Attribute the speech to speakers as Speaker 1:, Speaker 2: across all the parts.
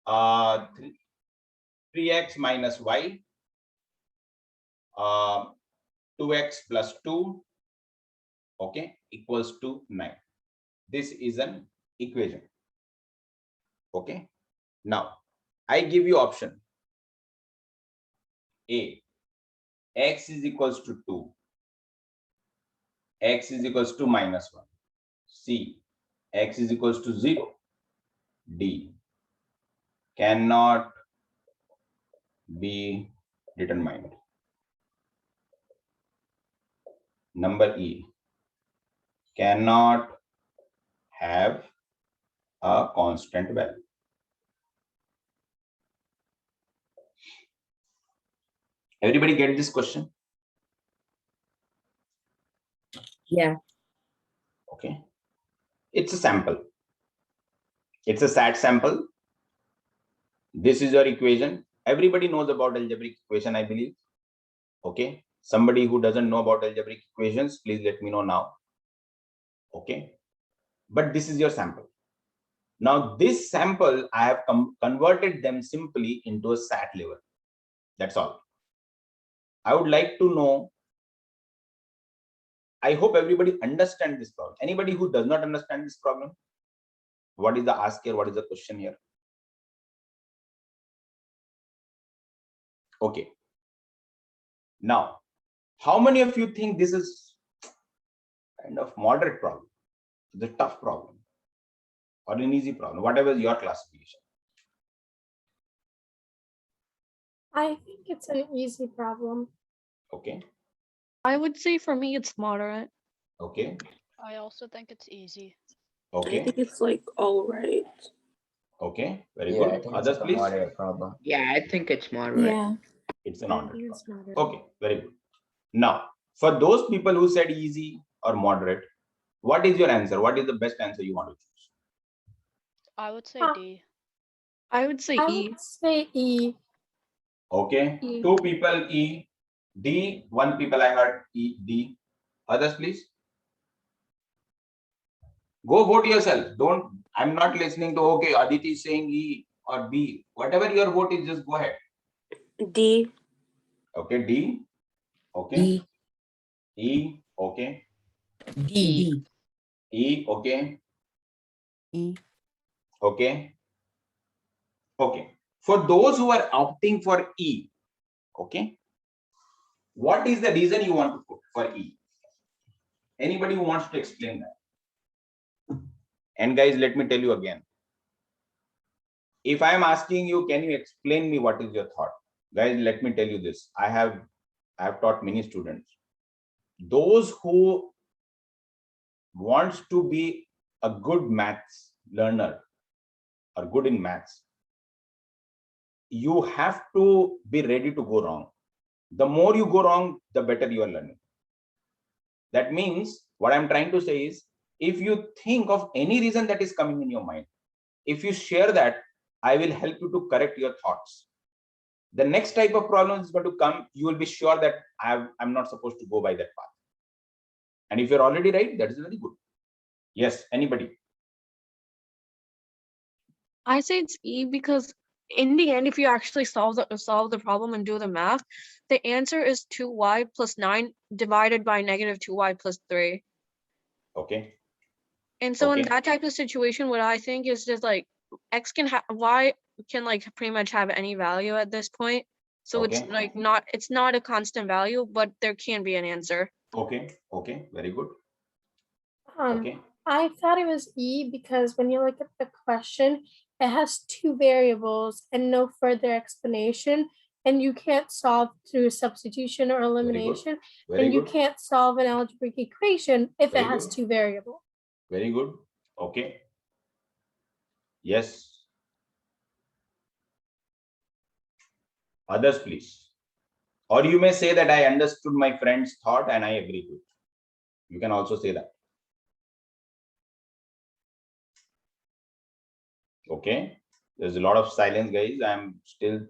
Speaker 1: 3x minus y, 2x plus 2, okay, equals to 9. This is an equation. Okay. Now, I give you option. A, x is equals to 2. X is equals to minus 1. C, x is equals to 0. D, cannot be determined. Number E, cannot have a constant value. Everybody get this question?
Speaker 2: Yeah.
Speaker 1: Okay. It's a sample. It's a SAT sample. This is your equation. Everybody knows about algebraic equation, I believe. Okay. Somebody who doesn't know about algebraic equations, please let me know now. Okay. But this is your sample. Now, this sample, I have converted them simply into a SAT level. That's all. I would like to know, I hope everybody understands this problem. Anybody who does not understand this problem? What is the ask here? What is the question here? Okay. Now, how many of you think this is kind of moderate problem, the tough problem, or an easy problem, whatever is your classification?
Speaker 3: I think it's an easy problem.
Speaker 1: Okay.
Speaker 4: I would say for me it's moderate.
Speaker 1: Okay.
Speaker 5: I also think it's easy.
Speaker 2: I
Speaker 1: Okay.
Speaker 2: think it's like all right.
Speaker 1: Okay. Very
Speaker 6: Yeah, I
Speaker 1: good.
Speaker 6: think
Speaker 1: Others,
Speaker 6: it's a
Speaker 1: please.
Speaker 6: moderate problem.
Speaker 7: Yeah, I think it's moderate.
Speaker 2: Yeah.
Speaker 1: It's an
Speaker 3: I
Speaker 1: moderate
Speaker 3: think it's
Speaker 1: problem.
Speaker 3: moderate.
Speaker 1: Okay. Very good. Now, for those people who said easy or moderate, what is your answer? What is the best answer you want to choose?
Speaker 5: I would say D.
Speaker 4: I would say
Speaker 3: I
Speaker 4: E.
Speaker 3: would say E.
Speaker 1: Okay.
Speaker 4: E.
Speaker 1: 2 people E. D. 1 people I heard E. D. Others, please. Go vote yourself. Don't, I'm not listening to, okay, Aditi is saying E or B. Whatever your vote is, just go ahead.
Speaker 2: D.
Speaker 1: Okay, D. Okay.
Speaker 7: D.
Speaker 1: E. Okay.
Speaker 7: D.
Speaker 1: E. Okay.
Speaker 7: E.
Speaker 1: Okay. Okay. For those who are opting for E, okay, what is the reason you want to put for E? Anybody who wants to explain that? And guys, let me tell you again. If I am asking you, can you explain me what is your thought? Guys, let me tell you this. I have taught many students. Those who wants to be a good maths learner or good in maths, you have to be ready to go wrong. The more you go wrong, the better you are learning. That means what I'm trying to say is, if you think of any reason that is coming in your mind, if you share that, I will help you to correct your thoughts. The next type of problem is going to come, you will be sure that I'm not supposed to go by that path. And if you're already right, that is very good. Yes, anybody?
Speaker 4: I say it's E because in the end, if you actually solve the problem and do the math, the answer is 2y plus 9 divided by negative 2y plus 3.
Speaker 1: Okay.
Speaker 4: And so in
Speaker 1: Okay.
Speaker 4: that type of situation, what I think is just like x can have y can like pretty much have any value at this point. So it's
Speaker 1: Okay.
Speaker 4: like it's not a constant value, but there can be an answer.
Speaker 1: Okay. Okay. Very good. Okay.
Speaker 3: I thought it was E because when you look at the question, it has two variables and no further explanation, and you can't solve through substitution or elimination,
Speaker 1: Very
Speaker 3: and you
Speaker 1: good.
Speaker 3: can't solve an algebraic equation if
Speaker 1: Very
Speaker 3: it has
Speaker 1: good.
Speaker 3: two variables.
Speaker 1: Very good. Okay. Yes. Others, please. Or you may say that I understood my friend's thought and I agree with it. You can also say that. Okay. There's a lot of silence, guys. I'm still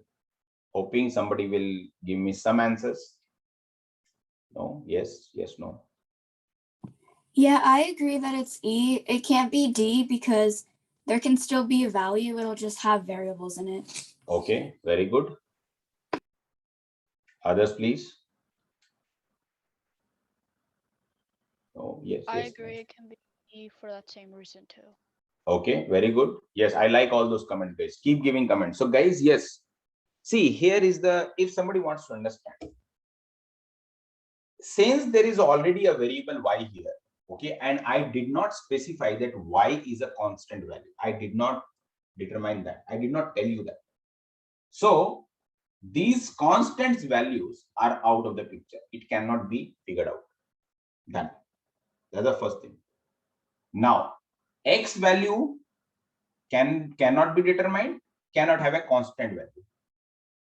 Speaker 1: hoping somebody will give me some answers. No, yes, yes, no.
Speaker 8: Yeah, I agree that it's E. It can't be D because
Speaker 6: There can still be a value, it'll just have variables in it.
Speaker 1: Okay, very good. Others, please. Oh, yes.
Speaker 5: I
Speaker 1: yes,
Speaker 5: agree.
Speaker 1: yes.
Speaker 5: It can be E for that same reason too.
Speaker 1: Okay, very good. Yes, I like all those comments, guys. Keep giving comments. So, guys, yes. See, here is the, if somebody wants to understand, since there is already a variable y here, okay, and I did not specify that y is a constant value. I did not determine that. I did not tell you that. So, these constants values are out of the picture. It cannot be figured out. Done. That's the first thing. Now, x value cannot be determined, cannot have a constant value.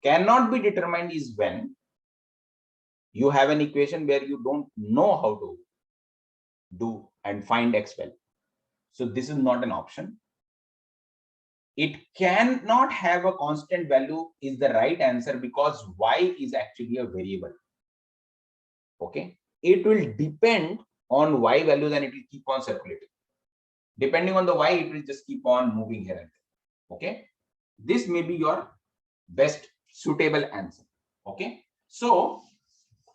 Speaker 1: Cannot be determined is when you have an equation where you don't know how to do and find x value. So this is not an option. It cannot have a constant value is the right answer because y is actually a variable. Okay, it will depend on y values and it will keep on circulating. Depending on the y, it will just keep on moving here and there. Okay, this may be your best suitable answer. Okay, so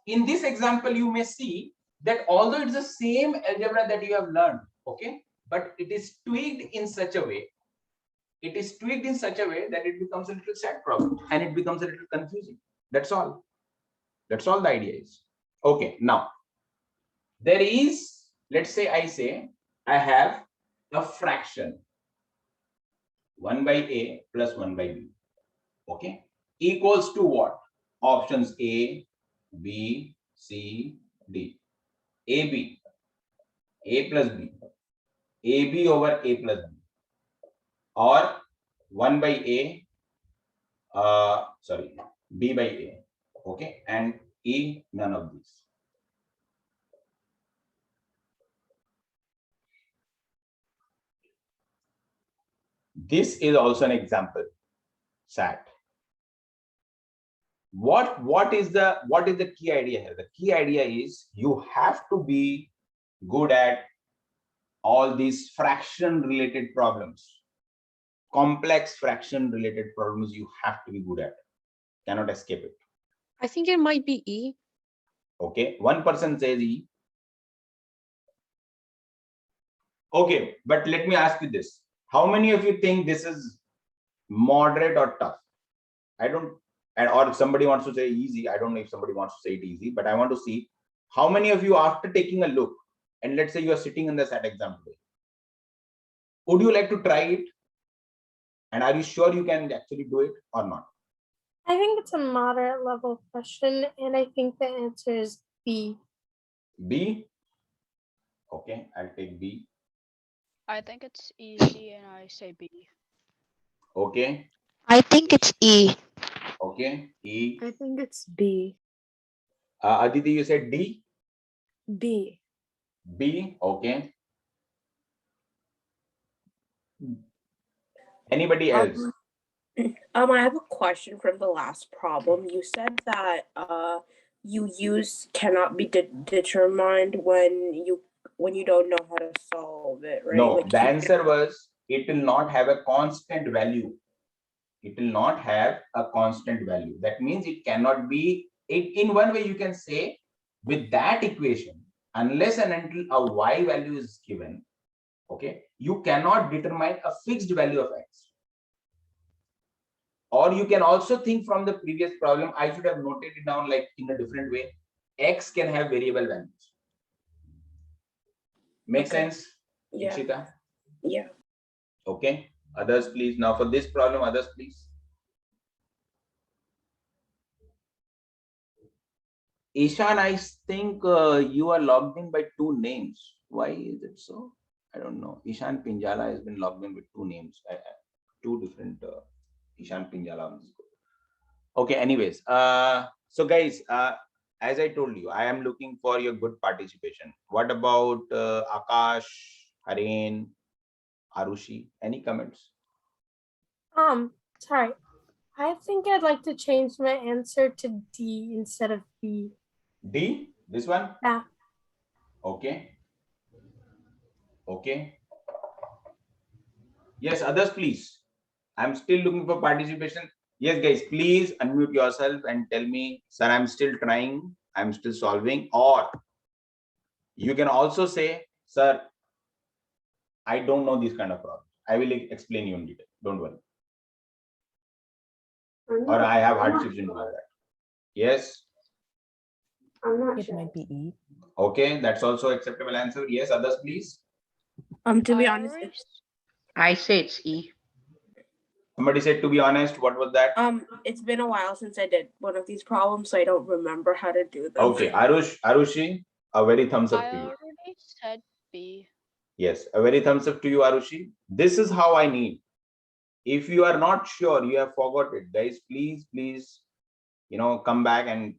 Speaker 1: in this example, you may see that although it's the same algebra that you have learned, okay, but it is tweaked in such a way. It is tweaked in such a way that it becomes a little sad problem and it becomes a little confusing. That's all. That's all the idea is. Okay, now there is, let's say I have a fraction 1 by a plus 1 by b. Okay, equals to what? Options A, B, C, D. AB, A plus B, AB over A plus B, or 1 by A, B by A, okay, and E, none of these. This is also an example, SAT. What is the key idea here? The key idea is you have to be good at all these fraction related problems. Complex fraction related problems you have to be good at. Cannot escape it.
Speaker 4: I think it might be E.
Speaker 1: Okay, one person says E. Okay, but let me ask you this. How many of you think this is moderate or tough? I don't, or if somebody wants to say easy, I don't know if somebody wants to say it easy, but I want to see how many of you after taking a look, and let's say you are sitting in the SAT exam today, would you like to try it? And are you sure you can actually do it or not?
Speaker 3: I think it's a moderate level question, and I think the answer is B.
Speaker 1: B? Okay, I'll take B.
Speaker 5: I think it's easy and I say B.
Speaker 1: Okay,
Speaker 4: I think it's E.
Speaker 1: okay, E.
Speaker 2: I think it's B.
Speaker 1: Aditi, you said D?
Speaker 2: B.
Speaker 1: B, okay. Anybody else?
Speaker 2: I have a question from the last problem. You said that you use cannot be determined when you don't know how to solve it, right?
Speaker 1: No,
Speaker 2: Like
Speaker 1: the answer was it will not have a constant value. It will not have a constant value. That means it cannot be, in one way you can say with that equation, unless and until a y value is given, okay, you cannot determine a fixed value of x. Or you can also think from the previous problem, I should have noted it down like in a different way. X can have variable values. Make sense?
Speaker 2: Yeah.
Speaker 1: Ikshita?
Speaker 2: Yeah.
Speaker 1: Okay. Others, please. Now for this problem, others, please. Ishan, I think you are logged in by two names. Why is it so? I don't know. Ishan Pinjala has been logged in with two names. Two different Ishan Pinjala. Okay, anyways. So guys, as I told you, I am looking for your good participation. What about Akash, Haren, Arushi? Any comments?
Speaker 3: Sorry. I think I'd like to change my answer to D instead of B.
Speaker 1: D? This one?
Speaker 3: Yeah.
Speaker 1: Okay. Okay. Yes, others, please. I'm still looking for participation. Yes, guys, please unmute yourself and tell me, sir, I'm still trying, I'm still solving. Or you can also say, sir, I don't know this kind of problem. I will explain you in detail. Don't worry. Or I have hardships in doing that. Yes.
Speaker 7: It might be E.
Speaker 1: Okay, that's also acceptable answer. Yes, others, please.
Speaker 2: To be honest,
Speaker 5: Iris?
Speaker 7: I say it's E.
Speaker 1: Somebody said, to be honest, what was that?
Speaker 2: it's been a while since I did one of these problems, so I don't remember how to do them.
Speaker 1: Okay, Arushi, a very thumbs up
Speaker 5: I
Speaker 1: to you.
Speaker 5: already said B.
Speaker 1: Yes, a very thumbs up to you, Arushi. This is how I need. If you are not sure, you have forgot it, guys, please, come back and,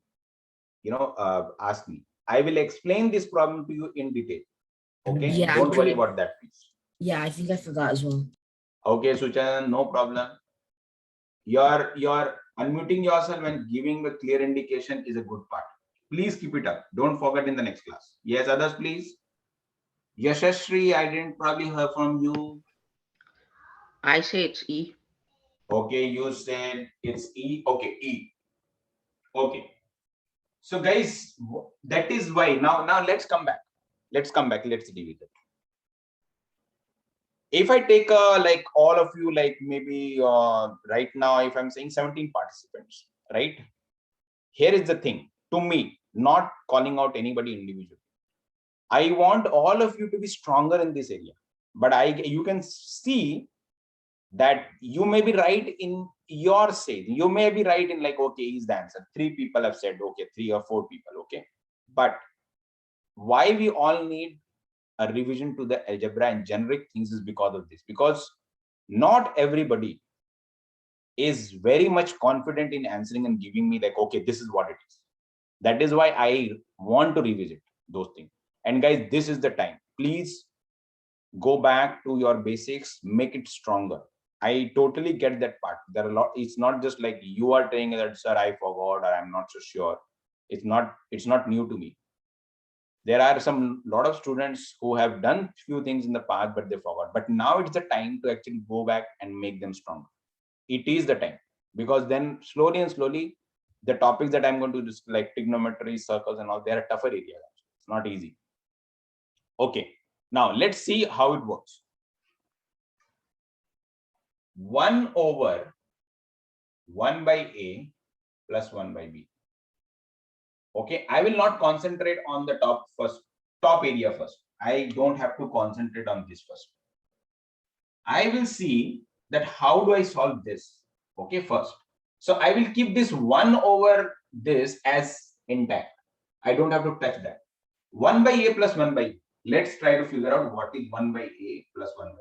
Speaker 1: ask me. I will explain this problem to you in detail. Okay,
Speaker 8: Yeah,
Speaker 1: don't worry about that, please.
Speaker 8: Yeah, I think I forgot as well.
Speaker 1: Okay, Suchan, no problem. Your unmuting yourself and giving a clear indication is a good part. Please keep it up. Don't forget in the next class. Yes, others, please. Yashashri, I didn't probably hear from you.
Speaker 7: I say it's E.
Speaker 1: Okay, you said it's E. Okay, E. Okay. So guys, that is why now let's come back. Let's deal with it. If I take like all of you, like maybe right now, if I'm saying 17 participants, right? Here is the thing, to me, not calling out anybody individually. I want all of you to be stronger in this area, but you can see that you may be right in your say. You may be right in like, okay, is the answer. 3 people have said, okay, 3 or 4 people, okay. But why we all need a revision to the algebra and generic things is because of this, because not everybody is very much confident in answering and giving me like, okay, this is what it is. That is why I want to revisit those things. And guys, this is the time. Please go back to your basics, make it stronger. I totally get that part. There are a lot. It's not just like you are saying that, sir, I forgot, or I'm not so sure. It's not new to me. There are lot of students who have done few things in the past, but they forgot. But now it's the time to actually go back and make them strong. It is the time, because then slowly and slowly, the topics that I'm going to just like trigonometry, circles and all, they are tougher areas. It's not easy. Okay, now let's see how it works. 1 over 1 by A plus 1 by B. Okay, I will not concentrate on the top area first. I don't have to concentrate on this first. I will see that how do I solve this. Okay, first. So I will keep this 1 over this as intact. I don't have to touch that. 1 by A plus 1 by B. Let's try to figure out what is 1 by A plus 1 by B.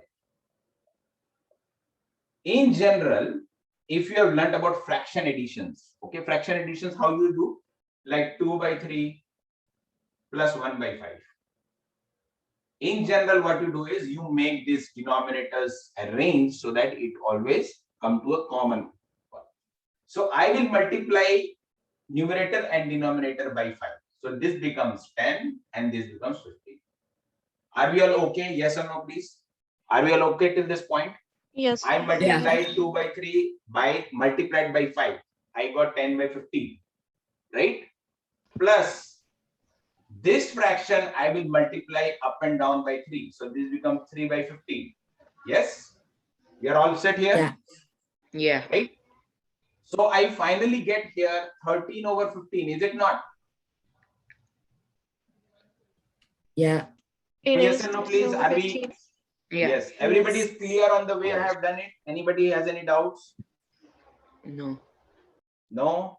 Speaker 1: In general, if you have learned about fraction additions, okay, fraction additions, how you do? Like 2 by 3 plus 1 by 5. In general, what you do is you make these denominators arrange so that it always come to a common one. So I will multiply numerator and denominator by 5. So this becomes 10 and this becomes 15. Are we all okay? Yes or no, please? Are we all okay till this point?
Speaker 4: Yes.
Speaker 1: I multiplied 2 by 3 by multiplied by 5. I got 10 by 15, right? Plus this fraction I will multiply up and down by 3. So this becomes 3 by 15. Yes? We are all set here?
Speaker 8: Yeah.
Speaker 7: Yeah.
Speaker 1: Right? So I finally get here 13 over 15. Is it not?
Speaker 8: Yeah.
Speaker 1: Yes and no, please. Are we?
Speaker 7: Yeah.
Speaker 1: Yes. Everybody is clear on the way I have done it. Anybody has any doubts?
Speaker 7: No.
Speaker 1: No?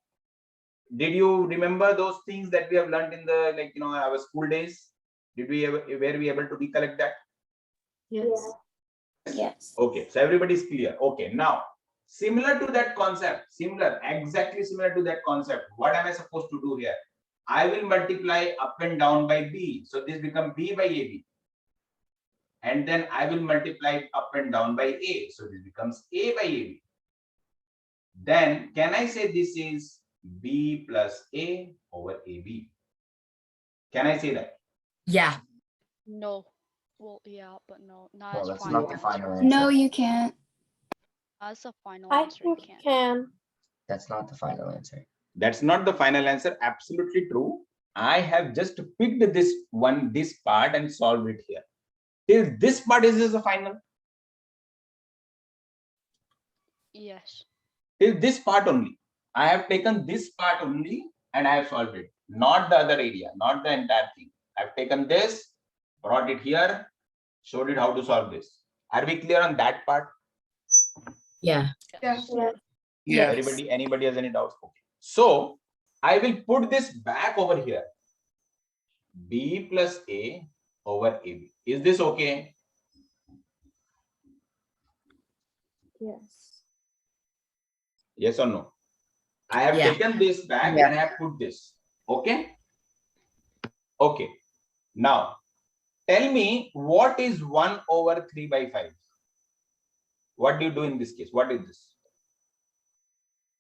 Speaker 1: Did you remember those things that we have learned in the our school days? Were we able to recollect that?
Speaker 3: Yes.
Speaker 6: Yes.
Speaker 1: Okay, so everybody is clear. Okay, now similar to that concept, exactly similar to that concept, what am I supposed to do here? I will multiply up and down by B. So this becomes B by AB. And then I will multiply up and down by A. So this becomes A by AB. Then can I say this is B plus A over AB? Can I say that?
Speaker 8: Yeah.
Speaker 5: No. Well, yeah, but no, not
Speaker 1: No,
Speaker 5: as
Speaker 1: that's
Speaker 5: final
Speaker 1: not the
Speaker 5: answer.
Speaker 1: final answer.
Speaker 6: No, you can't.
Speaker 5: As a final
Speaker 3: I
Speaker 5: answer, you
Speaker 3: think you
Speaker 5: can't.
Speaker 3: can.
Speaker 8: That's not the final answer.
Speaker 1: That's not the final answer. Absolutely true. I have just picked this part and solved it here. Till this part is the final.
Speaker 5: Yes.
Speaker 1: Till this part only. I have taken this part only and I have solved it. Not the other area, not the entire thing. I've taken this, brought it here, showed it how to solve this. Are we clear on that part?
Speaker 8: Yeah.
Speaker 5: Yes.
Speaker 3: Yeah.
Speaker 7: Yeah.
Speaker 1: Anybody has any doubts? Okay. So I will put this back over here. B plus A over AB. Is this okay?
Speaker 2: Yes.
Speaker 1: Yes or no? I have
Speaker 8: Yeah.
Speaker 1: taken this back
Speaker 7: Yeah.
Speaker 1: and I have put this. Okay. Okay. Now tell me what is 1 over 3 by 5? What do you do in this case? What is this?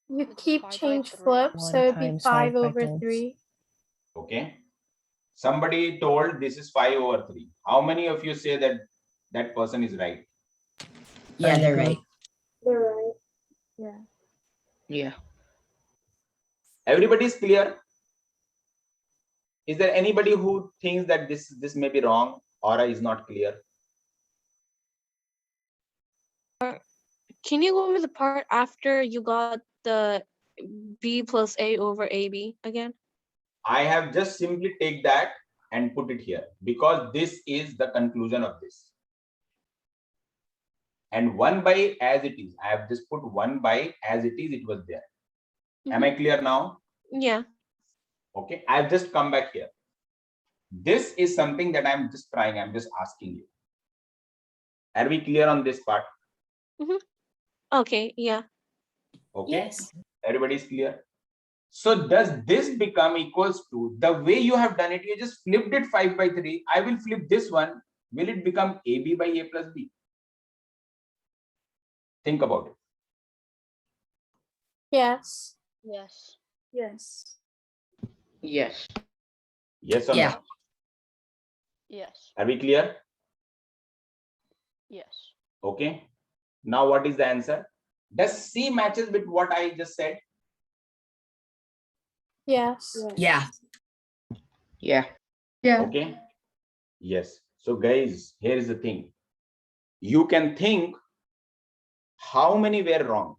Speaker 3: You
Speaker 5: It's
Speaker 3: keep
Speaker 5: 5 by
Speaker 3: change
Speaker 5: 3.
Speaker 3: flip,
Speaker 9: One
Speaker 3: so it'd be
Speaker 9: times
Speaker 3: 5
Speaker 9: 5 by
Speaker 3: over
Speaker 9: times.
Speaker 3: 3.
Speaker 1: Okay. Somebody told this is 5 over 3. How many of you say that that person is right?
Speaker 8: Yeah, they're
Speaker 9: Anika.
Speaker 8: right.
Speaker 2: You're right. Yeah.
Speaker 7: Yeah.
Speaker 1: Everybody is clear? Is there anybody who thinks that this may be wrong or is not clear?
Speaker 4: Can you go over the part after you got the B plus A over AB again?
Speaker 1: I have just simply take that and put it here because this is the conclusion of this. And 1 by as it is. I have just put 1 by as it is, it was there. Am I clear now?
Speaker 4: Yeah.
Speaker 1: Okay. I've just come back here. This is something that I'm just trying. I'm just asking you. Are we clear on this part?
Speaker 4: Okay, yeah.
Speaker 1: Okay.
Speaker 8: Yes.
Speaker 1: Everybody's clear. So does this become equals to the way you have done it? You just flipped it 5 by 3. I will flip this one. Will it become AB by A plus B? Think about it.
Speaker 3: Yes.
Speaker 5: Yes.
Speaker 2: Yes.
Speaker 7: Yes.
Speaker 1: Yes or
Speaker 8: Yeah.
Speaker 1: no?
Speaker 5: Yes.
Speaker 1: Are we clear?
Speaker 5: Yes.
Speaker 1: Okay. Now what is the answer? Does C matches with what I just said?
Speaker 3: Yes.
Speaker 8: Yeah.
Speaker 7: Yeah.
Speaker 1: Okay. Yes. So guys, here is the thing. You can think how many were wrong.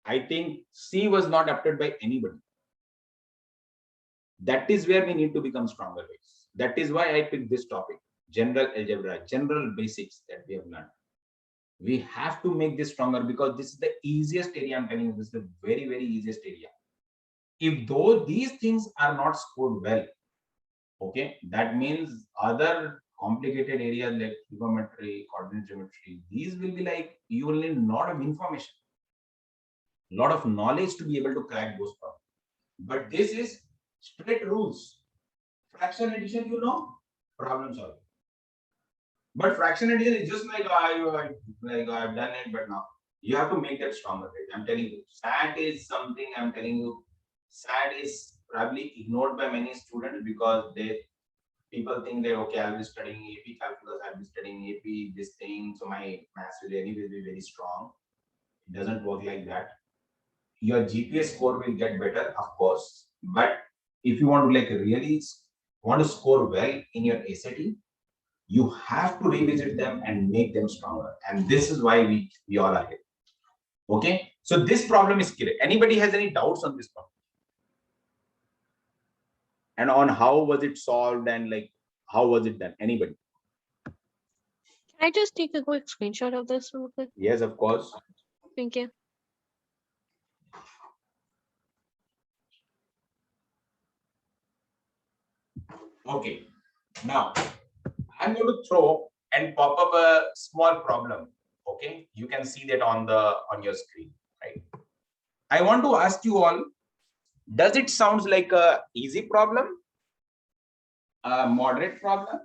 Speaker 1: I think C was not upped by anybody. That is where we need to become stronger, guys. That is why I picked this topic, general algebra, general basics that we have learned. We have to make this stronger because this is the easiest area. I'm telling you, this is the very, very easiest area. If though these things are not scored well, okay, that means other complicated areas like trigonometry, coordinate geometry, these will be like you will need a lot of information, a lot of knowledge to be able to crack those problems. But this is straight rules. Fraction addition, you know, problem solving. But fraction addition is just like I've done it, but now you have to make that stronger. Right? I'm telling you, SAT is something. I'm telling you, SAT is probably ignored by many students because people think that okay, I'll be studying AP calculus, I'll be studying AP this thing, so my maths will anyway be very strong. It doesn't work like that. Your GPA score will get better, of course, but if you want to like really want to score well in your SAT, you have to revisit them and make them stronger. And this is why we all are here. Okay. So this problem is clear. Anybody has any doubts on this problem? And on how was it solved and like how was it done? Anybody?
Speaker 4: Can I just take a quick screenshot of this real quick?
Speaker 1: Yes, of course.
Speaker 4: Thank you.
Speaker 1: Okay. Now I'm going to throw and pop up a small problem. Okay. You can see that on your screen, right? I want to ask you all, does it sounds like a easy problem, a moderate problem,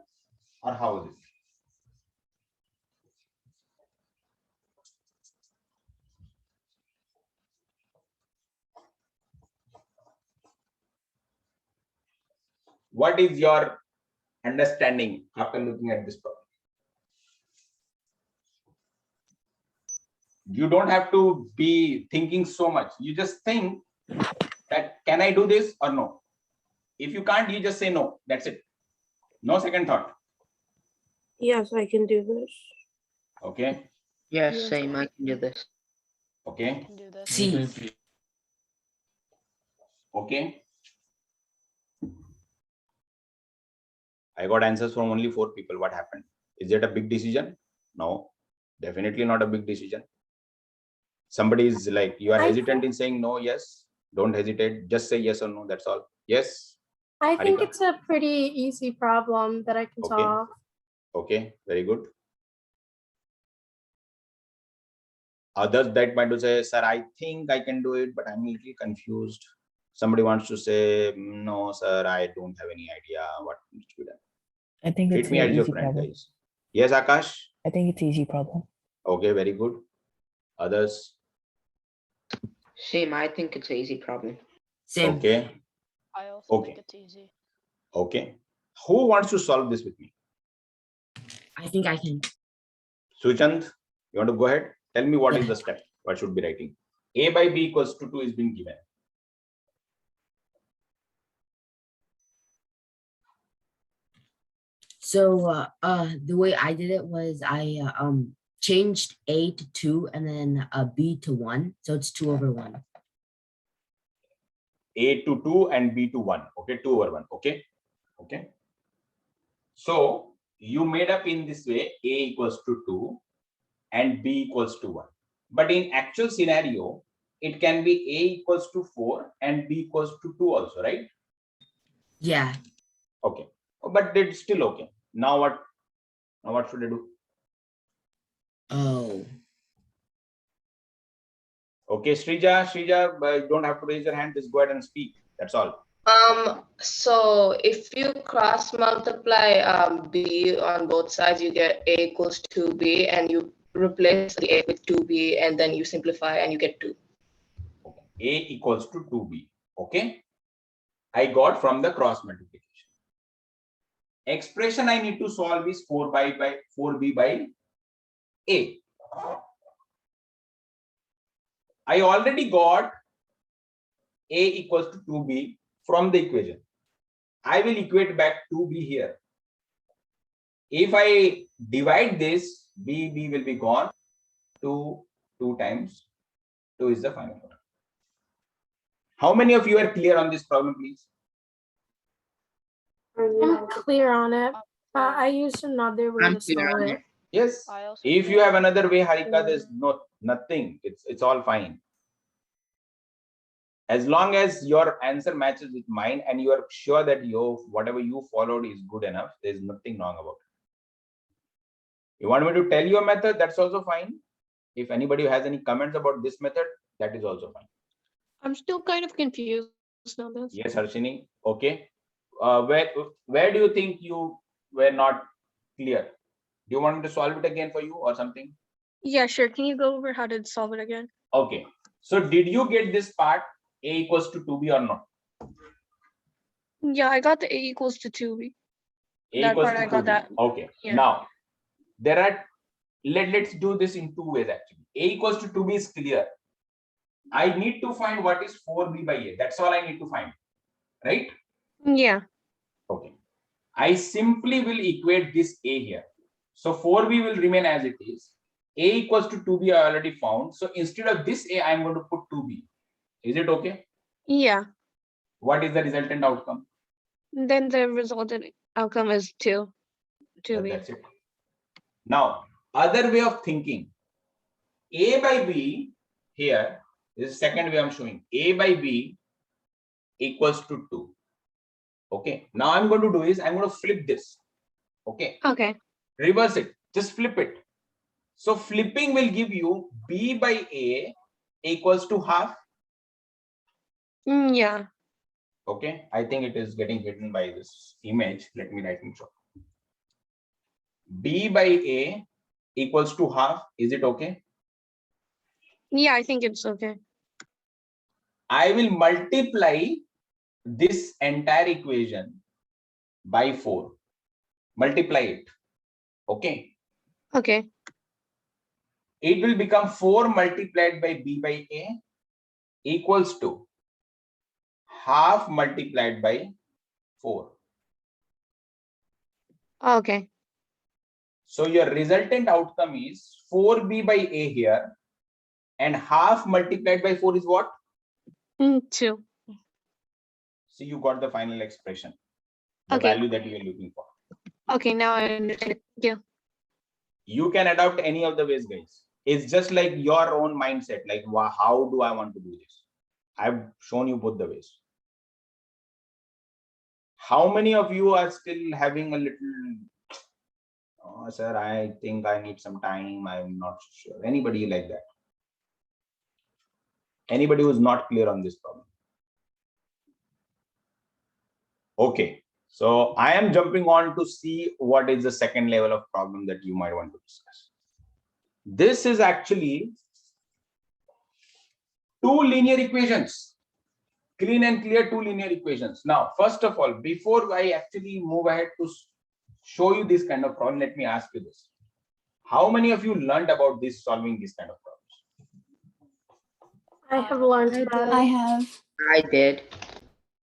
Speaker 1: or how is it? What is your understanding after looking at this problem. You don't have to be thinking so much. You just think that can I do this or no? If you can't, you just say no. That's it. No second thought.
Speaker 2: Yes, I can do this.
Speaker 1: Okay.
Speaker 7: Yes,
Speaker 2: Yes.
Speaker 7: same. I can do this.
Speaker 1: Okay.
Speaker 5: Can do this.
Speaker 8: C.
Speaker 1: Okay. I got answers from only 4 people. What happened? Is it a big decision? No, definitely not a big decision. Somebody is like, you are
Speaker 3: I
Speaker 1: hesitant
Speaker 3: think-
Speaker 1: in saying no, yes. Don't hesitate. Just say yes or no. That's all. Yes.
Speaker 3: I think
Speaker 1: Harika?
Speaker 3: it's a pretty easy problem that I can
Speaker 1: Okay.
Speaker 3: solve.
Speaker 1: Okay. Very good. Others that might say, sir, I think I can do it, but I'm a little confused. Somebody wants to say, no, sir, I don't have any idea what needs to be done.
Speaker 9: I think
Speaker 1: Treat
Speaker 9: it's
Speaker 1: me
Speaker 9: an
Speaker 1: as your
Speaker 9: easy
Speaker 1: friend,
Speaker 9: problem.
Speaker 1: guys. Yes, Akash.
Speaker 9: I think it's easy problem.
Speaker 1: Okay, very good. Others.
Speaker 7: Same. I think it's an easy problem.
Speaker 8: Same.
Speaker 1: Okay.
Speaker 5: I also
Speaker 1: Okay.
Speaker 5: think it's easy.
Speaker 1: Okay. Who wants to solve this with me?
Speaker 8: I think I can.
Speaker 1: Suchand, you want to go ahead? Tell me what is
Speaker 8: Yeah.
Speaker 1: the step? What should be writing? A by B equals to 2 is being given.
Speaker 8: So the way I did it was I changed A to 2 and then B to 1. So it's 2/1.
Speaker 1: A to 2 and B to 1. Okay, 2/1. Okay. Okay. So you made up in this way A equals to 2 and B equals to 1. But in actual scenario, it can be A equals to 4 and B equals to 2 also, right?
Speaker 8: Yeah.
Speaker 1: Okay. But it's still okay. Now what? Now what should I do?
Speaker 8: Oh.
Speaker 1: Okay, Srija, you don't have to raise your hand. Just go ahead and speak. That's all.
Speaker 10: So if you cross multiply b on both sides, you get a equals 2b, and you replace the a with 2b, and then you simplify and you get 2.
Speaker 1: A equals to 2b. Okay. I got from the cross multiplication. Expression I need to solve is 4b by A. I already got A equals to 2b from the equation. I will equate back 2b here. If I divide this, b will be gone. 2 times 2 is the final one. How many of you are clear on this problem, please?
Speaker 3: I'm clear on it. I used another way
Speaker 7: I'm
Speaker 3: to
Speaker 7: clear
Speaker 3: solve
Speaker 7: on
Speaker 3: it.
Speaker 7: it.
Speaker 1: Yes.
Speaker 5: I also
Speaker 1: If you
Speaker 5: think-
Speaker 1: have another way, Harika, there's nothing. It's all fine. As long as your answer matches with mine and you are sure that whatever you followed is good enough, there's nothing wrong about it. You want me to tell you a method? That's also fine. If anybody has any comments about this method, that is also fine.
Speaker 4: I'm still kind of confused on this.
Speaker 1: Yes, Harshini. Okay. Where do you think you were not clear? Do you want me to solve it again for you or something?
Speaker 4: Yeah, sure. Can you go over how to solve it again?
Speaker 1: Okay. So did you get this part A equals to 2b or not?
Speaker 4: Yeah, I got the a equals to 2b.
Speaker 1: A
Speaker 4: That
Speaker 1: equals
Speaker 4: part
Speaker 1: to
Speaker 4: I got
Speaker 1: 2b.
Speaker 4: that.
Speaker 1: Okay.
Speaker 4: Yeah.
Speaker 1: Now there are let's do this in 2 ways actually. A equals to 2b is clear. I need to find what is 4b by A. That's all I need to find. Right?
Speaker 4: Yeah.
Speaker 1: Okay. I simply will equate this A here. So 4b will remain as it is. A equals to 2b I already found. So instead of this A, I'm going to put 2b. Is it okay?
Speaker 4: Yeah.
Speaker 1: What is the resultant outcome?
Speaker 4: Then the resultant outcome is 2. 2b.
Speaker 1: That's it. Now, other way of thinking. A by B here is the second way I'm showing. A by B equals to 2. Okay. Now I'm going to do is I'm going to flip this. Okay.
Speaker 4: Okay.
Speaker 1: Reverse it. Just flip it. So flipping will give you B by A equals to half.
Speaker 4: Yeah.
Speaker 1: Okay. I think it is getting hidden by this image. Let me write it. B by A equals to half. Is it okay?
Speaker 4: Yeah, I think it's okay.
Speaker 1: I will multiply this entire equation by 4. multiply it. Okay.
Speaker 4: Okay.
Speaker 1: It will become 4 multiplied by b by a equals to half multiplied by 4.
Speaker 4: Okay.
Speaker 1: So your resultant outcome is 4b by a here, and half multiplied by 4 is what?
Speaker 4: 2.
Speaker 1: So you got the final expression, the
Speaker 4: Okay.
Speaker 1: value that you are looking for.
Speaker 4: Okay, now I understand. Thank you.
Speaker 1: You can adopt any of the ways, guys. It's just like your own mindset. Like, how do I want to do this? I've shown you both the ways. How many of you are still having a little, oh, sir, I think I need some time. I'm not sure. Anybody like that? Anybody who's not clear on this problem? Okay. So I am jumping on to see what is the second level of problem that you might want to discuss. This is actually 2 linear equations, clean and clear 2 linear equations. Now, first of all, before I actually move ahead to show you this kind of problem, let me ask you this. How many of you learned about this, solving this kind of problems?
Speaker 3: I have learned about
Speaker 6: I
Speaker 3: it.
Speaker 6: have.
Speaker 7: I did.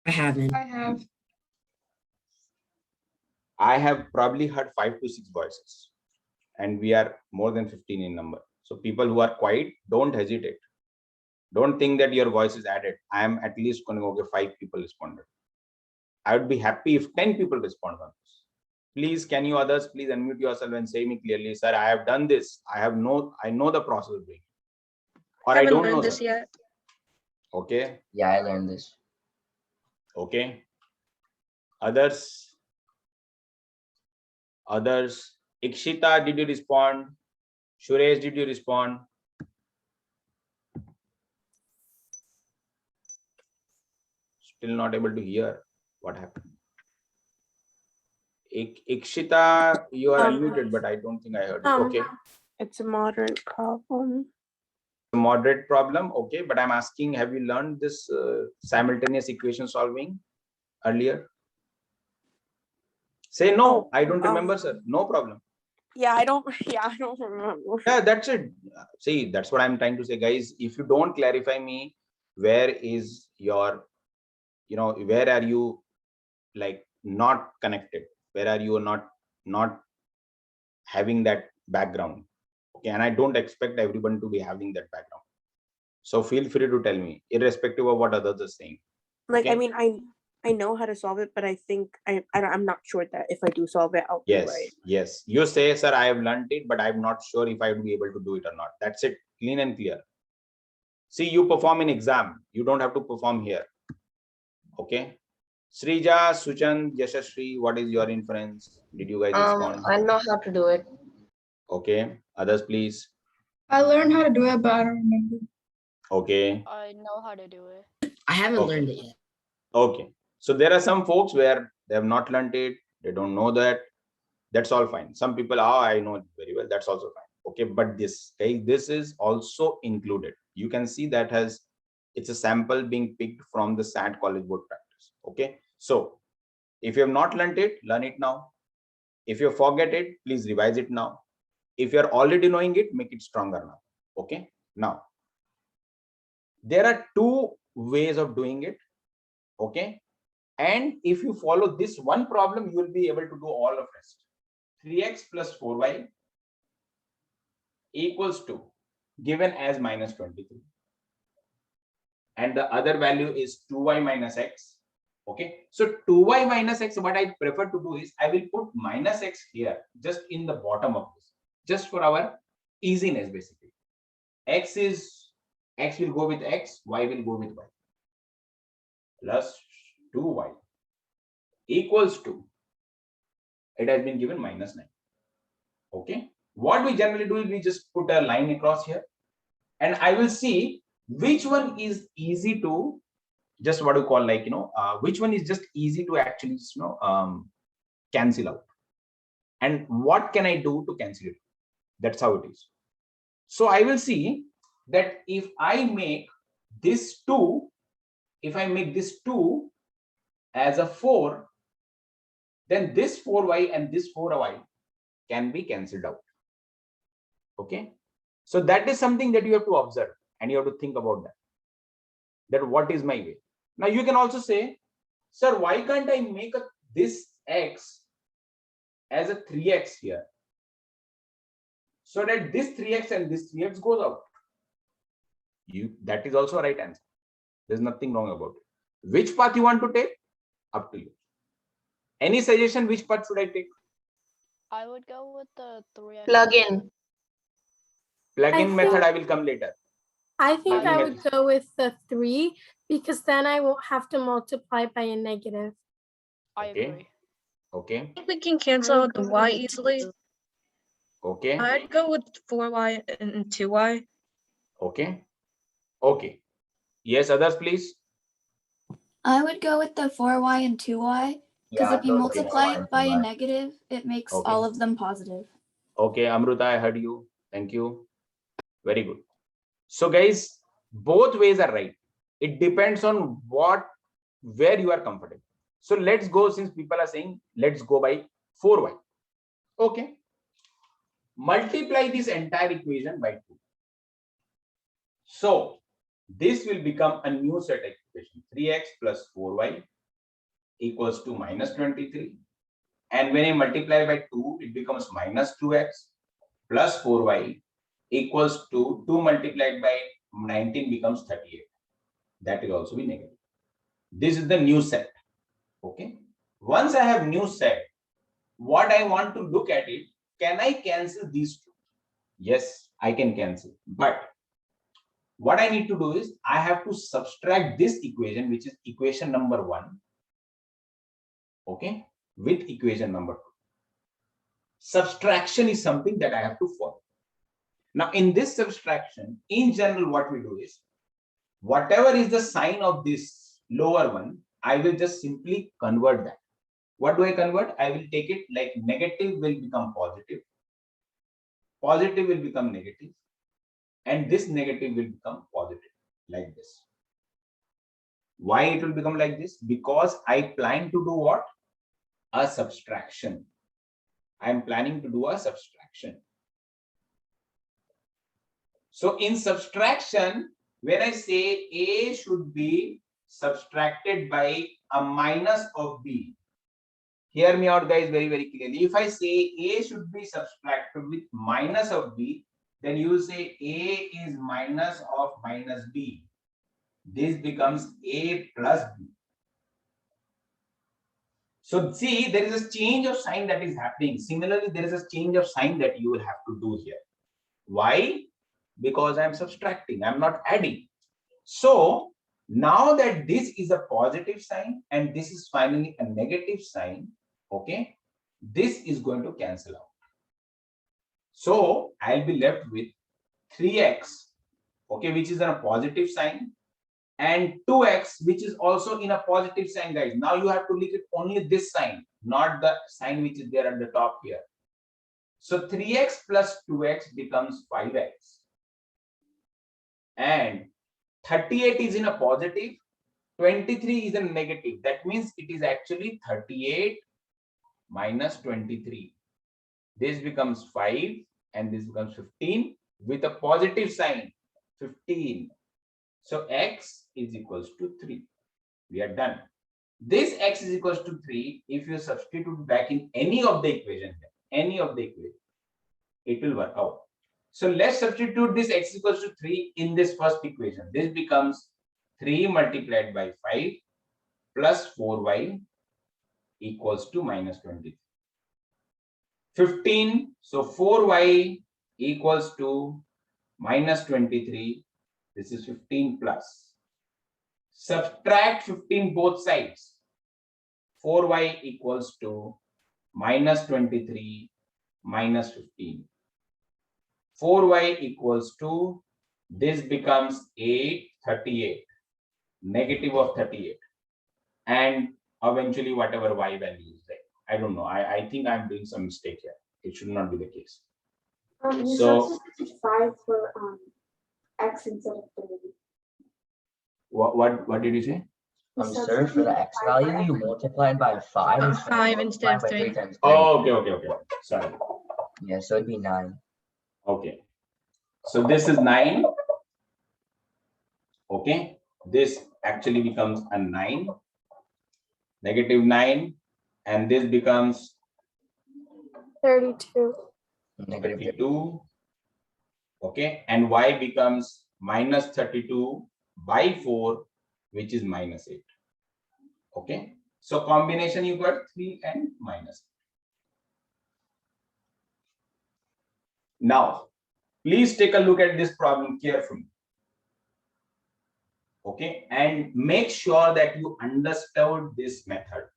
Speaker 8: I haven't.
Speaker 5: I have.
Speaker 1: I have probably heard 5 to 6 voices, and we are more than 15 in number. So people who are quiet, don't hesitate. Don't think that your voice is added. I am at least going to go, okay, 5 people responded. I would be happy if 10 people respond on this. Please, can you others please unmute yourself and say me clearly, sir, I have done this. I know the process of doing it. Or I don't know
Speaker 4: this
Speaker 1: sir.
Speaker 4: yet.
Speaker 1: Okay.
Speaker 7: Yeah, I learned this.
Speaker 1: Okay. Others. Ikshita, did you respond? Suresh, did you respond? Still not able to hear. What happened? Ikshita, you are unmuted, but I don't think I heard it. Okay.
Speaker 2: It's a moderate problem.
Speaker 1: Moderate problem. Okay. But I'm asking, have you learned this simultaneous equation solving earlier? Say no. I don't remember, sir. No problem.
Speaker 2: Yeah, I don't remember.
Speaker 1: Yeah, that's it. See, that's what I'm trying to say, guys. If you don't clarify me, where is your, where are you like not connected? Where are you not having that background? Okay, and I don't expect everyone to be having that background. So feel free to tell me, irrespective of what others are saying.
Speaker 2: Like,
Speaker 1: Okay?
Speaker 2: I mean, I know how to solve it, but I think I'm not sure that if I do solve it, I'll
Speaker 1: Yes,
Speaker 2: do right.
Speaker 1: yes. You say, sir, I have learned it, but I'm not sure if I would be able to do it or not. That's it, clean and clear. See, you perform in exam. You don't have to perform here. Okay. Srija, Suchand, Yashashri, what is your inference? Did you guys respond?
Speaker 10: I know how to do it.
Speaker 1: Okay. Others, please.
Speaker 5: I learned how to do it, but I don't remember.
Speaker 1: Okay.
Speaker 5: I know how to do it.
Speaker 8: I haven't
Speaker 1: Okay.
Speaker 8: learned it yet.
Speaker 1: Okay. So there are some folks where they have not learned it. They don't know that. That's all fine. Some people, I know it very well. That's also fine. Okay. But this is also included. You can see that it's a sample being picked from the SAT college board practice. Okay. So if you have not learned it, learn it now. If you forget it, please revise it now. If you're already knowing it, make it stronger now. Okay. Now, there are 2 ways of doing it. Okay. And if you follow this one problem, you will be able to do all of rest. 3x plus 4y equals to given as minus 23. And the other value is 2y minus x. Okay. So 2y minus x, what I prefer to do is I will put minus x here, just in the bottom of this, just for our easiness, basically. X will go with x, y will go with y. Plus 2y equals to, it has been given minus 9. Okay. What we generally do is we just put a line across here, and I will see which one is easy to just what you call like, which one is just easy to actually, cancel out. And what can I do to cancel it? That's how it is. So I will see that if I make this 2, as a 4, then this 4y and this 4y can be cancelled out. Okay. So that is something that you have to observe and you have to think about that. That what is my way? Now you can also say, sir, why can't I make this x as a 3x here? So that this 3x and this 3x goes out. That is also a right answer. There's nothing wrong about it. Which path you want to take? Up to you. Any suggestion? Which path should I take?
Speaker 5: I would go with the 3x.
Speaker 10: Plug-in.
Speaker 1: Plug-in method, I will come later.
Speaker 3: I think
Speaker 1: Plug-in
Speaker 3: I would
Speaker 1: method.
Speaker 3: go with the 3 because then I won't have to multiply by a negative.
Speaker 5: I
Speaker 1: Okay.
Speaker 5: agree.
Speaker 1: Okay.
Speaker 4: I think we can cancel out the y easily.
Speaker 1: Okay.
Speaker 4: I'd go with 4y and 2y.
Speaker 1: Okay. Okay. Yes, others, please.
Speaker 6: I would go with the 4y and 2y because if you multiply it by a negative, it makes
Speaker 1: Okay.
Speaker 6: all of them positive.
Speaker 1: Okay, Amruta, I heard you. Thank you. Very good. So guys, both ways are right. It depends on where you are comfortable. So let's go, since people are saying, let's go by 4y. Okay. Multiply this entire equation by 2. So this will become a new set of equation. 3x plus 4y equals to minus 23. And when I multiply by 2, it becomes minus 2x plus 4y equals to 2 multiplied by 19 becomes 38. That will also be negative. This is the new set. Okay. Once I have new set, what I want to look at it, can I cancel these two? Yes, I can cancel. But what I need to do is I have to subtract this equation, which is equation number 1. Okay. With equation number 2. Subtraction is something that I have to follow. Now, in this subtraction, in general, what we do is, whatever is the sign of this lower one, I will just simply convert that. What do I convert? I will take it like negative will become positive. Positive will become negative. And this negative will become positive, like this. Why it will become like this? Because I plan to do what? A subtraction. I am planning to do a subtraction. So in subtraction, when I say A should be subtracted by a minus of B, hear me out guys very, very clearly. If I say A should be subtracted with minus of B, then you will say A is minus of minus B. This becomes A plus B. So see, there is a change of sign that is happening. Similarly, there is a change of sign that you will have to do here. Why? Because I'm subtracting, I'm not adding. So now that this is a positive sign and this is finally a negative sign, okay, this is going to cancel out. So I'll be left with 3x, okay, which is a positive sign, and 2x, which is also in a positive sign, guys. Now you have to look at only this sign, not the sign which is there at the top here. So 3x plus 2x becomes 5x. And 38 is in a positive, 23 is in a negative. That means it is actually 38 minus 23. This becomes 5 and this becomes 15 with a positive sign, 15. So x is equals to 3. We are done. This x is equals to 3. If you substitute back in any of the equation, it will work out. So let's substitute this x equals to 3 in this first equation. This becomes 3 multiplied by 5 plus 4y equals to minus 23. 15. So 4y equals to minus 23. This is 15 plus. Subtract 15 both sides. 4y equals to minus 23 minus 15. 4y equals to, this becomes 8, 38, negative of 38. And eventually whatever y value is there. I don't know. I think I'm doing some mistake here. It should not be the case.
Speaker 6: You
Speaker 1: So
Speaker 6: substitute 5 for x instead of 30.
Speaker 1: What did you say?
Speaker 11: Sir, for the x value, you multiply it by 5
Speaker 4: 5 instead of
Speaker 11: by
Speaker 4: 3.
Speaker 11: 3 times 3.
Speaker 1: Oh, okay. Sorry.
Speaker 11: Yeah, so it'd be 9.
Speaker 1: Okay. So this is 9. Okay. This actually becomes a 9, -9, and this becomes
Speaker 3: 32.
Speaker 1: -32. Okay. And y becomes -32 by 4, which is -8. Okay. So combination you got 3 and -8. Now, please take a look at this problem carefully. Okay, and make sure that you understood this method.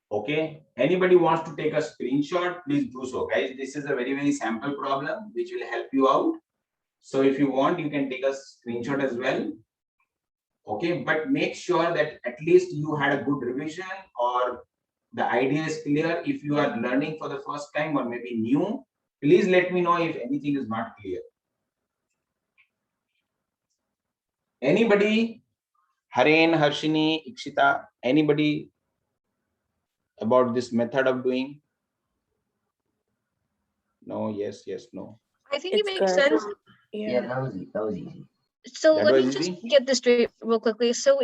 Speaker 1: Okay, anybody wants to take a screenshot, please do so, guys. This is a very sample problem which will help you out. So if you want, you can take a screenshot as well. Okay, but make sure that at least you had a good revision or the idea is clear. If you are learning for the first time or maybe new, please let me know if anything is not clear. Anybody? Haren, Harshini, Ikshita, anybody about this method of doing? No, yes, no.
Speaker 4: I think it
Speaker 2: It's
Speaker 4: makes
Speaker 2: good.
Speaker 4: sense.
Speaker 11: Yeah, that was easy.
Speaker 4: So
Speaker 1: That
Speaker 4: let
Speaker 1: was
Speaker 4: me just
Speaker 1: easy?
Speaker 4: get this straight real quickly. So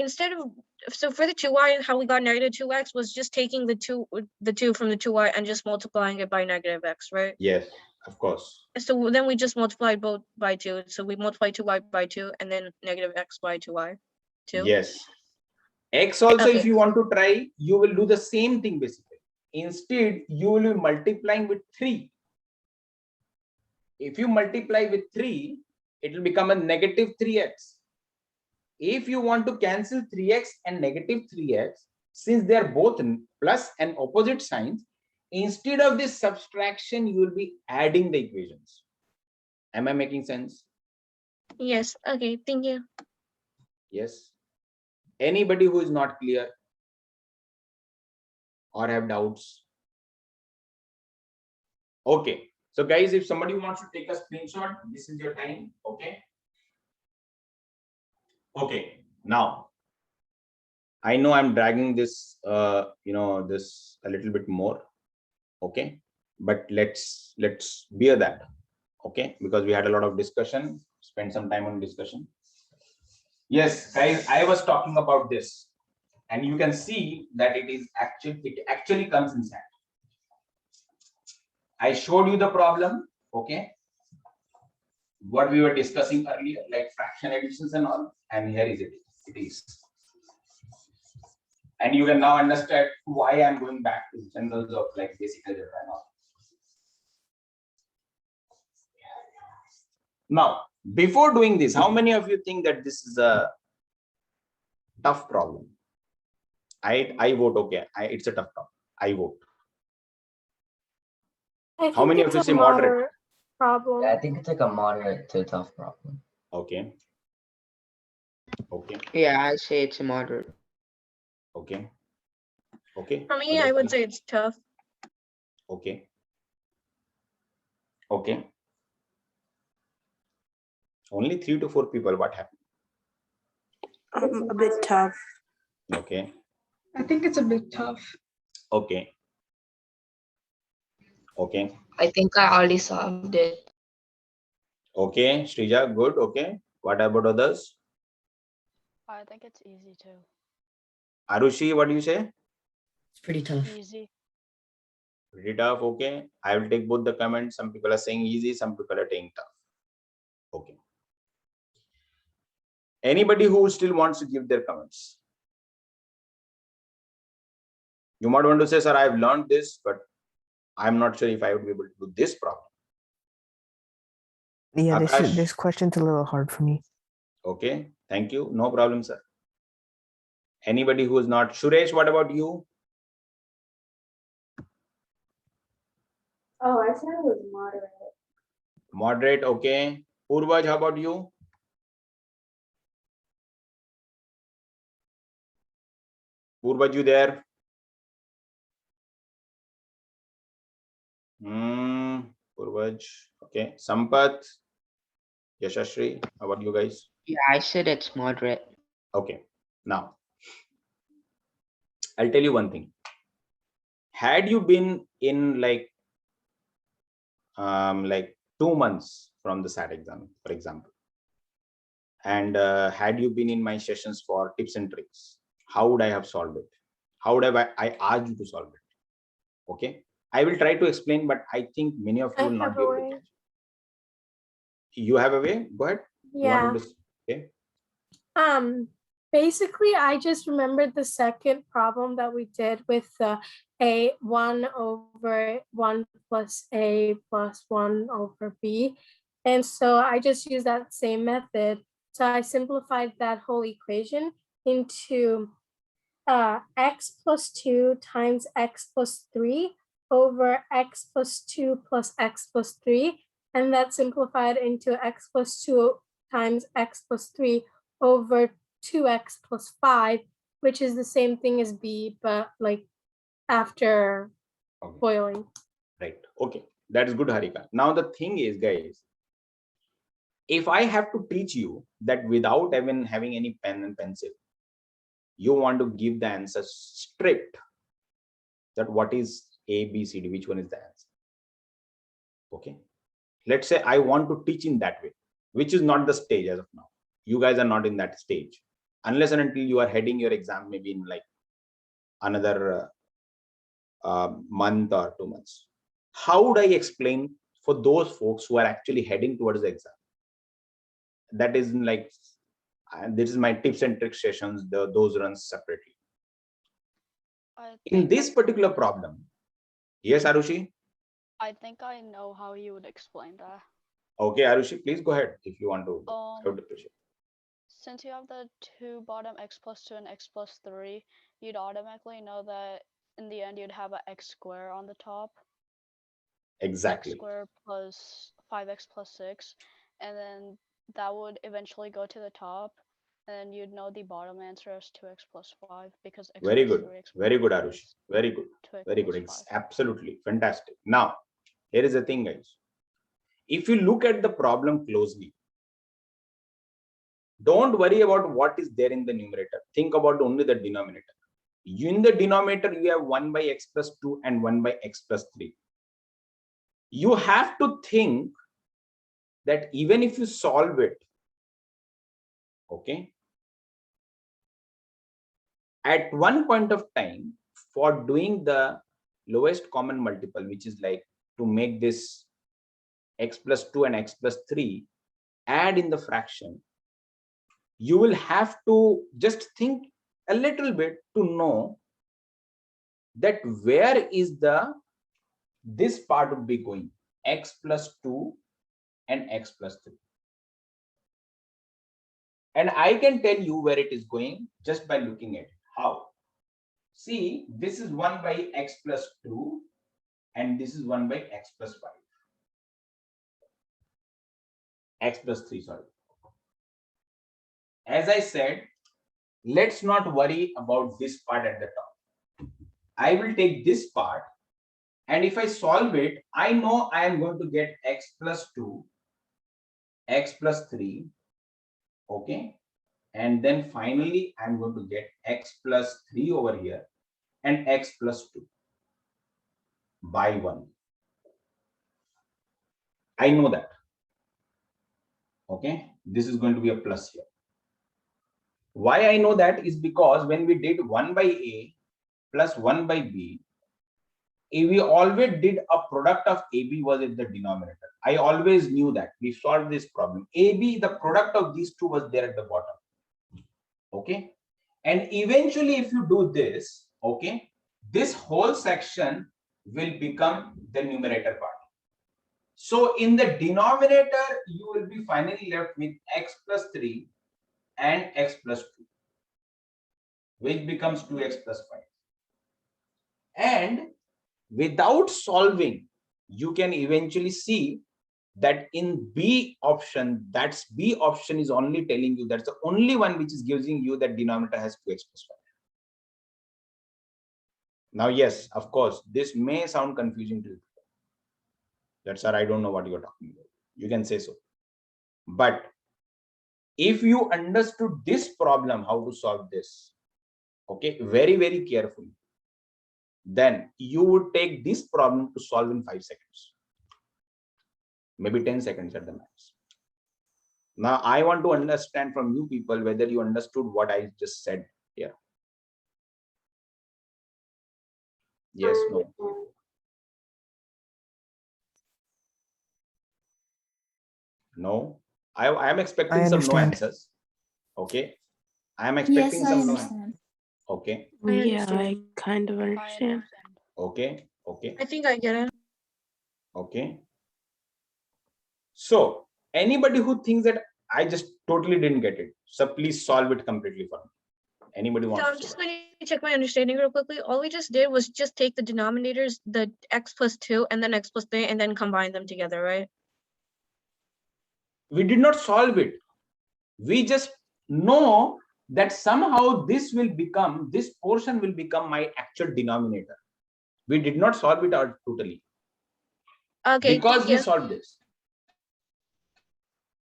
Speaker 4: so for the 2y, how we got -2x was just taking the 2 from the 2y and just multiplying it by -x, right?
Speaker 1: Yes, of course.
Speaker 4: So then we just multiplied both by 2. So we multiply 2y by 2 and then -x by 2y. 2.
Speaker 1: Yes. X also,
Speaker 4: Okay.
Speaker 1: if you want to try, you will do the same thing basically. Instead, you will be multiplying with 3. If you multiply with 3, it will become a -3x. If you want to cancel 3x and -3x, since they are both plus and opposite signs, instead of this subtraction, you will be adding the equations. Am I making sense?
Speaker 4: Yes. Okay. Thank you.
Speaker 1: Yes. Anybody who is not clear or have doubts? Okay. So guys, if somebody wants to take a screenshot, this is your time. Okay. Okay. Now, I know I'm dragging this, this a little bit more. Okay. But let's bear that. Okay. Because we had a lot of discussion, spend some time on discussion. Yes, guys, I was talking about this. And you can see that it actually comes inside. I showed you the problem, okay? What we were discussing earlier, like fraction additions and all, and here is it. It is. And you can now understand why I'm going back to generals of like basic algebra and all. Now, before doing this, how many of you think that this is a tough problem? I vote okay. It's a tough problem. I vote. How many of you say moderate?
Speaker 3: Problem.
Speaker 11: Yeah, I think it's like a moderate to tough problem.
Speaker 1: Okay. Okay.
Speaker 7: Yeah, I say it's a moderate.
Speaker 1: Okay. Okay.
Speaker 4: For me, I would say it's tough.
Speaker 1: Okay. Okay. Only 3 to 4 people. What happened?
Speaker 2: A bit tough.
Speaker 1: Okay.
Speaker 12: I think it's a bit tough.
Speaker 1: Okay. Okay.
Speaker 10: I think I already solved it.
Speaker 1: Okay. Shrija, good. Okay. What about others?
Speaker 5: I think it's easy too.
Speaker 1: Arushi, what do you say?
Speaker 8: It's pretty tough.
Speaker 5: Easy.
Speaker 1: Pretty tough. Okay. I will take both the comments. Some people are saying easy. Some people are saying tough. Okay. Anybody who still wants to give their comments? You might want to say, sir, I've learned this, but I'm not sure if I would be able to do this problem.
Speaker 9: Yeah,
Speaker 1: Akash?
Speaker 9: this question's a little hard for me.
Speaker 1: Okay. Thank you. No problem, sir. Anybody who is not? Suresh, what about you?
Speaker 12: Oh, I said it was moderate.
Speaker 1: Moderate. Okay. Purvaj, how about you? Purvaj, you there? Purvaj. Okay. Sampath. Yashashri, how about you guys?
Speaker 7: Yeah, I said it's moderate.
Speaker 1: Okay. Now, I'll tell you one thing. Had you been in like 2 months from the SAT exam, for example, and had you been in my sessions for tips and tricks, how would I have solved it? How would I asked you to solve it? Okay. I will try to explain, but I think many of you
Speaker 3: I
Speaker 1: will not
Speaker 3: have
Speaker 1: be
Speaker 3: a
Speaker 1: able to
Speaker 3: way.
Speaker 1: catch. You have a way? Go ahead. You
Speaker 3: Yeah.
Speaker 1: want to okay.
Speaker 3: Basically, I just remembered the second problem that we did with the a 1 over 1 plus a plus 1 over b. And so I just used that same method. So I simplified that whole equation into x plus 2 times x plus 3 over x plus 2 plus x plus 3. And that simplified into x plus 2 times x plus 3 over 2x plus 5, which is the same thing as b, but like after boiling.
Speaker 1: Right. Okay. That is good, Harika. Now the thing is, guys, if I have to teach you that without even having any pen and pencil, you want to give the answer strict, that what is A, B, C, D, which one is the answer? Okay. Let's say I want to teach in that way, which is not the stage as of now. You guys are not in that stage. Unless and until you are heading your exam, maybe in like another month or 2 months. How would I explain for those folks who are actually heading towards the exam? That is like, this is my tips and tricks sessions, those runs separately. In this particular problem, yes, Arushi?
Speaker 5: I think I know how you would explain that.
Speaker 1: Okay, Arushi, please go ahead if you want to.
Speaker 5: Since you have the two bottom x plus 2 and x plus 3, you'd automatically know that in the end you'd have an x square on the top.
Speaker 1: Exactly.
Speaker 5: X squared plus 5x plus 6, and then that would eventually go to the top, and you'd know the bottom answer is 2x plus 5 because x
Speaker 1: very
Speaker 5: plus
Speaker 1: good.
Speaker 5: 3x
Speaker 1: Very good, Arushi. Very good. Very good. Absolutely fantastic. Now, here is the thing, guys. If you look at the problem closely, don't worry about what is there in the numerator. Think about only the denominator. In the denominator, you have 1 by x plus 2 and 1 by x plus 3. You have to think that even if you solve it, okay, at one point of time, for doing the lowest common multiple, which is like to make this x plus 2 and x plus 3 add in the fraction, you will have to just think a little bit to know that where is this part would be going, x plus 2 and x plus 3. And I can tell you where it is going just by looking at it. How? See, this is 1 by x plus 2 and this is 1 by x plus 5. X plus 3, sorry. As I said, let's not worry about this part at the top. I will take this part, and if I solve it, I know I am going to get x plus 2, x plus 3, okay? And then finally, I'm going to get x plus 3 over here and x plus 2 by 1. I know that. Okay, this is going to be a plus here. Why I know that is because when we did 1 by a plus 1 by b, we always did a product of AB was in the denominator. I always knew that. We solved this problem. AB, the product of these two was there at the bottom. Okay. And eventually, if you do this, okay, this whole section will become the numerator part. So in the denominator, you will be finally left with x plus 3 and x plus 2, which becomes 2x plus 5. And without solving, you can eventually see that in B option, that's B option is only telling you, that's the only one which is giving you that denominator has 2x plus 5. Now, yes, of course, this may sound confusing to you. That's sir, I don't know what you're talking about. You can say so. But if you understood this problem, how to solve this, okay, very, very carefully, then you would take this problem to solve in 5 seconds, maybe 10 seconds at the max. Now, I want to understand from you people whether you understood what I just said here. Yes, no. No. I am expecting
Speaker 9: I
Speaker 1: some no
Speaker 9: understand.
Speaker 1: answers. Okay. I am
Speaker 6: Yes,
Speaker 1: expecting
Speaker 6: I
Speaker 1: some no.
Speaker 6: understand.
Speaker 1: Okay.
Speaker 2: Yeah, I kind of
Speaker 5: I
Speaker 2: understand.
Speaker 5: understand.
Speaker 1: Okay. Okay.
Speaker 4: I think I get it.
Speaker 1: Okay. So anybody who thinks that I just totally didn't get it, so please solve it completely for me. Anybody
Speaker 4: So
Speaker 1: wants
Speaker 4: I'm
Speaker 1: to?
Speaker 4: just going to check my understanding real quickly. All we just did was just take the denominators, the x plus 2 and then x plus 3, and then combine them together, right?
Speaker 1: We did not solve it. We just know that somehow this portion will become my actual denominator. We did not solve it out totally.
Speaker 4: Okay,
Speaker 1: Because
Speaker 4: thank
Speaker 1: we
Speaker 4: you.
Speaker 1: solved this.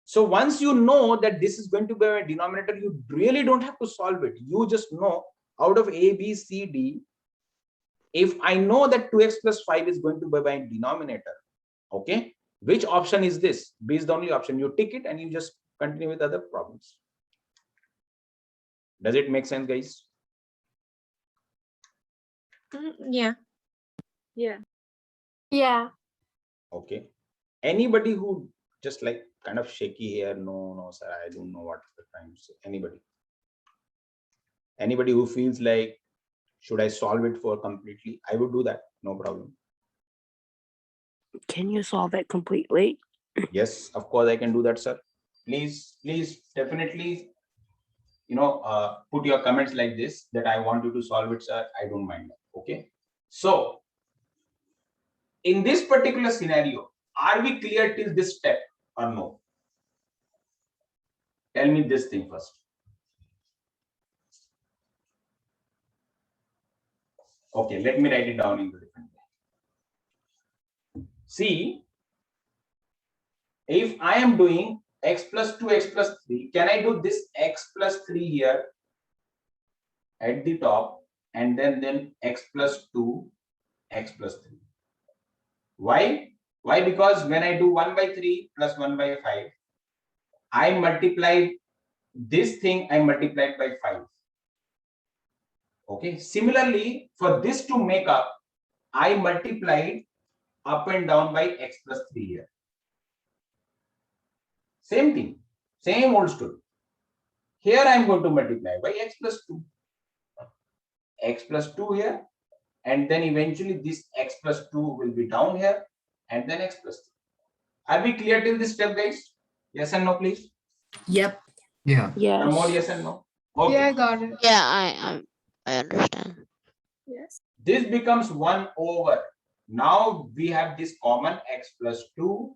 Speaker 1: So once you know that this is going to be a denominator, you really don't have to solve it. You just know out of A, B, C, D, if I know that 2x plus 5 is going to be my denominator, okay, which option is this? B is the only option. You tick it and you just continue with other problems. Does it make sense, guys?
Speaker 4: Yeah.
Speaker 3: Yeah. Yeah.
Speaker 1: Okay. Anybody who just like kind of shaky here? No, sir, I don't know what the trying to say. Anybody who feels like, should I solve it for completely? I would do that. No problem.
Speaker 2: Can you solve it completely?
Speaker 1: Yes, of course I can do that, sir. Please, definitely, put your comments like this, that I want you to solve it, sir. I don't mind. Okay. So in this particular scenario, are we clear till this step or no? Tell me this thing first. Okay, let me write it down in the different way. See, if I am doing x plus 2, x plus 3, can I do this x plus 3 here at the top and then x plus 2, x plus 3? Why? Why? Because when I do 1 by 3 plus 1 by 5, I multiplied this thing, I multiplied by 5. Okay. Similarly, for this to make up, I multiplied up and down by x plus 3 here. Same thing, same old story. Here I am going to multiply by x plus 2. X plus 2 here, and then eventually this x plus 2 will be down here, and then x plus 3. Are we clear till this step, guys? Yes and no, please.
Speaker 8: Yep.
Speaker 11: Yeah.
Speaker 1: Some more
Speaker 2: Yes.
Speaker 1: yes and no. Okay.
Speaker 12: Yeah, I got it.
Speaker 13: Yeah, I understand.
Speaker 3: Yes.
Speaker 1: This becomes 1 over. Now we have this common x plus 2,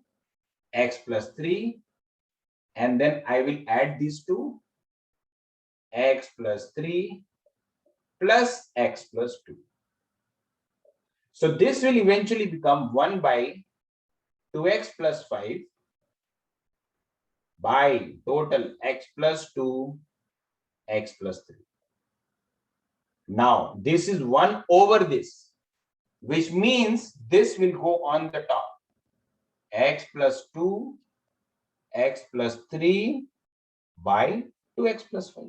Speaker 1: x plus 3, and then I will add these two, x plus 3 plus x plus 2. So this will eventually become 1 by 2x plus 5 by total x plus 2, x plus 3. Now this is 1 over this, which means this will go on the top. X plus 2, x plus 3 by 2x plus 5.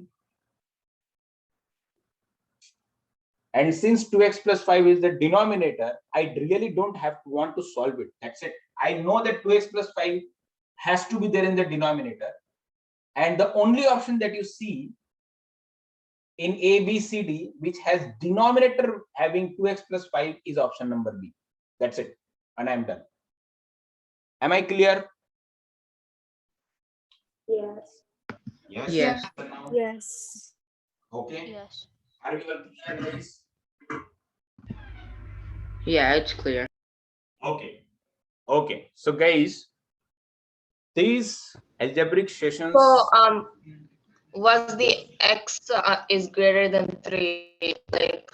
Speaker 1: And since 2x plus 5 is the denominator, I really don't have to want to solve it. That's it. I know that 2x plus 5 has to be there in the denominator. And the only option that you see in A, B, C, D, which has denominator having 2x plus 5 is option number B. That's it. And I'm done. Am I clear?
Speaker 3: Yes.
Speaker 1: Yes.
Speaker 12: Yes.
Speaker 3: Yes.
Speaker 1: Okay.
Speaker 5: Yes.
Speaker 1: Are we all clear, guys?
Speaker 7: Yeah, it's clear.
Speaker 1: Okay. Okay. So guys, these algebraic sessions.
Speaker 10: So was the x is greater than 3 like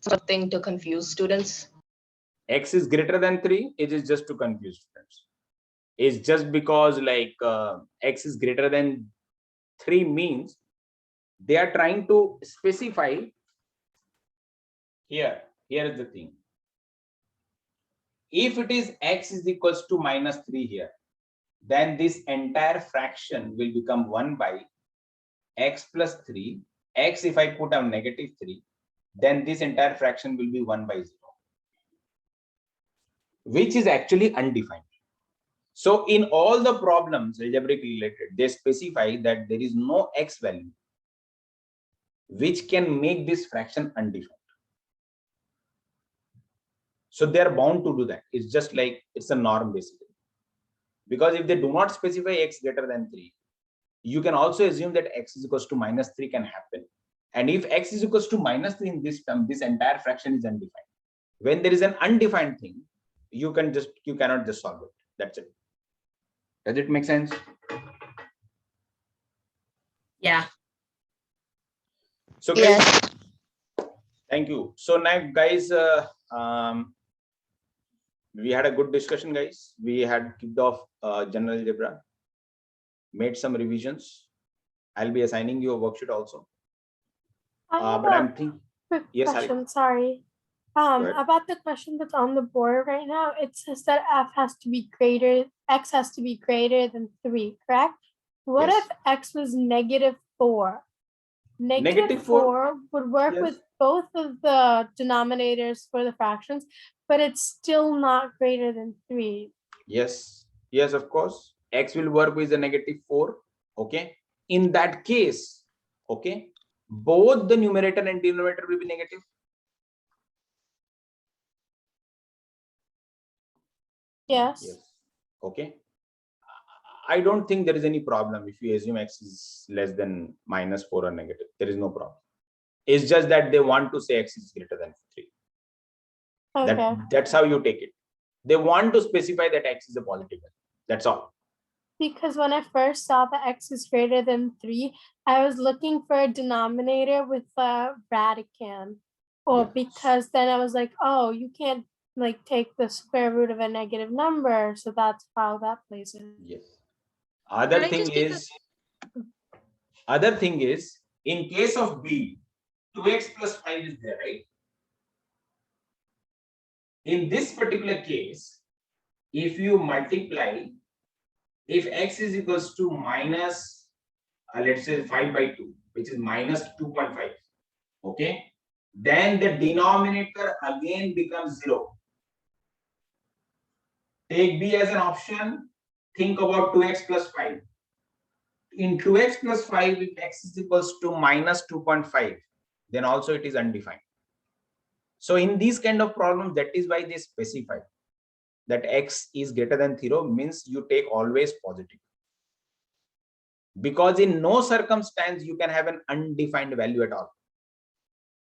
Speaker 10: something to confuse students?
Speaker 1: X is greater than 3, it is just to confuse students. is just because like x is greater than 3 means they are trying to specify here. Here is the thing. If it is x is equals to minus 3 here, then this entire fraction will become 1 by x plus 3. X, if I put down negative 3, then this entire fraction will be 1 by 0, which is actually undefined. So in all the problems algebraic related, they specify that there is no x value which can make this fraction undefined. So they are bound to do that. It's just like it's a norm basically. Because if they do not specify x greater than 3, you can also assume that x is equals to minus 3 can happen. And if x is equals to minus 3 in this term, this entire fraction is undefined. When there is an undefined thing, you cannot just solve it. That's it. Does it make sense?
Speaker 8: Yeah.
Speaker 1: So guys, thank you. So now guys, we had a good discussion, guys. We had kicked off general algebra, made some revisions. I'll be assigning you a worksheet also. But I'm thinking,
Speaker 3: quick
Speaker 1: yes,
Speaker 3: question, sorry. About the question that's on the board right now, it says that x has to be greater than 3, correct? What
Speaker 1: Yes.
Speaker 3: if x was -4?
Speaker 1: Negative
Speaker 3: 4 would work
Speaker 1: yes.
Speaker 3: with both of the denominators for the fractions, but it's still not greater than 3.
Speaker 1: Yes, yes, of course. X will work with the -4. Okay. In that case, okay, both the numerator and denominator will be negative.
Speaker 3: Yes.
Speaker 1: Yes. Okay. I don't think there is any problem if you assume x is less than -4 or negative. There is no problem. It's just that they want to say x is greater than 3.
Speaker 3: Okay.
Speaker 1: That's how you take it. They want to specify that x is a positive value. That's all.
Speaker 3: Because when I first saw that x is greater than 3, I was looking for a denominator with a radicand. Or because then I was like, oh, you can't like take the square root of a negative number. So that's how that plays in.
Speaker 1: Yes. Other thing is, in case of B, 2x plus 5 is there, right? In this particular case, if you multiply, if x is equals to minus, let's say 5 by 2, which is minus 2.5, okay, then the denominator again becomes 0. Take B as an option, think about 2x plus 5. In 2x plus 5, if x is equals to minus 2.5, then also it is undefined. So in these kind of problems, that is why they specify that x is greater than 0 means you take always positive. Because in no circumstance you can have an undefined value at all.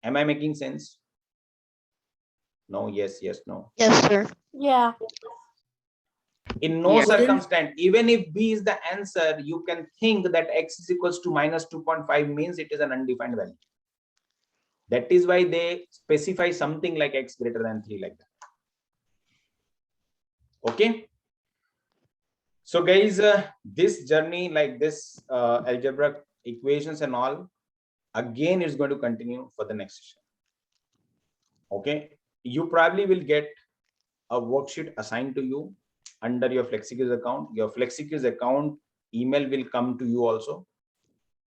Speaker 1: Am I making sense? No, yes, no.
Speaker 13: Yes, sir.
Speaker 3: Yeah.
Speaker 1: In no circumstance, even if B is the answer, you can think that x is equals to minus 2.5 means it is an undefined value. That is why they specify something like x greater than 3 like that. Okay. So guys, this journey like this algebra equations and all, again is going to continue for the next session. Okay. You probably will get a worksheet assigned to you under your FlexiQuiz account. Your FlexiQuiz account email will come to you also.